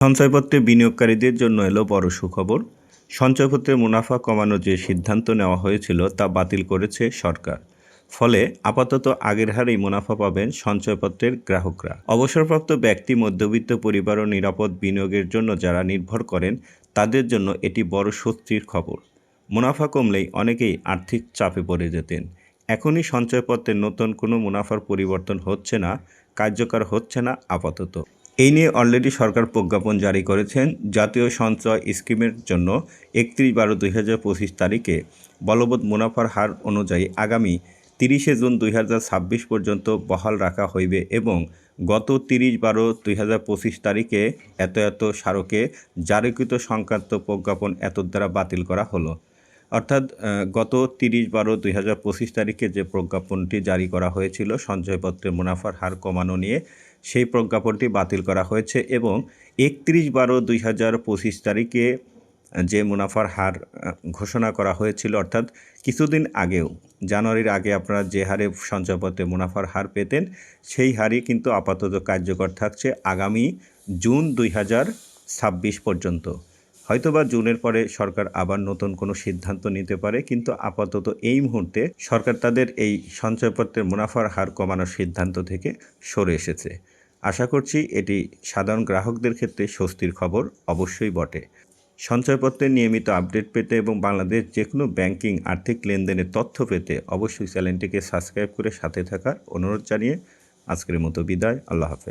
সঞ্চয়পত্রে বিনিয়োগকারীদের জন্য এলো বড় সুখবর। সঞ্চয়পত্রে মুনাফা কমানোর যে সিদ্ধান্ত নেওয়া হয়েছিল তা বাতিল করেছে সরকার। ফলে আপাতত আগের হারেই মুনাফা পাবেন সঞ্চয়পত্রের গ্রাহকরা। অবসরপ্রাপ্ত ব্যক্তি, মধ্যবিত্ত পরিবার ও নিরাপদ বিনিয়োগের জন্য যারা নির্ভর করেন তাদের জন্য এটি বড় স্বস্তির খবর। মুনাফা কমলেই অনেকেই আর্থিক চাপে পড়ে যেতেন। এখনই সঞ্চয়পত্রের নতুন কোনো মুনাফার পরিবর্তন হচ্ছে না, কার্যকর হচ্ছে না আপাতত। এই নিয়ে অলরেডি সরকার প্রজ্ঞাপন জারি করেছেন। জাতীয় সঞ্চয় স্কিমের জন্য 31/12/2025 তারিখে বলবৎ মুনাফার হার অনুযায়ী আগামী 30শে জুন 2026 পর্যন্ত বহাল রাখা হইবে এবং গত 30/12/2025 তারিখে এত স্মারকে জারিকৃত সংক্রান্ত প্রজ্ঞাপন এতদ্বারা বাতিল করা হলো। অর্থাৎ গত 30/12/2025 তারিখে যে প্রজ্ঞাপনটি জারি করা হয়েছিল সঞ্চয়পত্রের মুনাফার হার কমানো নিয়ে, সেই প্রজ্ঞাপনটি বাতিল করা হয়েছে এবং 31/12/2025 তারিখে যে মুনাফার হার ঘোষণা করা হয়েছিল, অর্থাৎ কিছুদিন আগেও, জানুয়ারির আগে আপনারা যে হারে সঞ্চয়পত্রে মুনাফার হার পেতেন সেই হারই কিন্তু আপাতত কার্যকর থাকছে আগামী জুন 2026 পর্যন্ত। হয়তোবা জুনের পরে সরকার আবার নতুন কোনো সিদ্ধান্ত নিতে পারে, কিন্তু আপাতত এই মুহূর্তে সরকার তাদের এই সঞ্চয়পত্রের মুনাফার হার কমানোর সিদ্ধান্ত থেকে সরে এসেছে। আশা করছি এটি সাধারণ গ্রাহকদের ক্ষেত্রে স্বস্তির খবর অবশ্যই বটে। সঞ্চয়পত্রের নিয়মিত আপডেট পেতে এবং বাংলাদেশ যে কোনো ব্যাংকিং আর্থিক লেনদেনের তথ্য পেতে অবশ্যই চ্যানেলটিকে সাবস্ক্রাইব করে সাথে থাকার অনুরোধ জানিয়ে আজকের মতো বিদায়। আল্লাহ হাফেজ।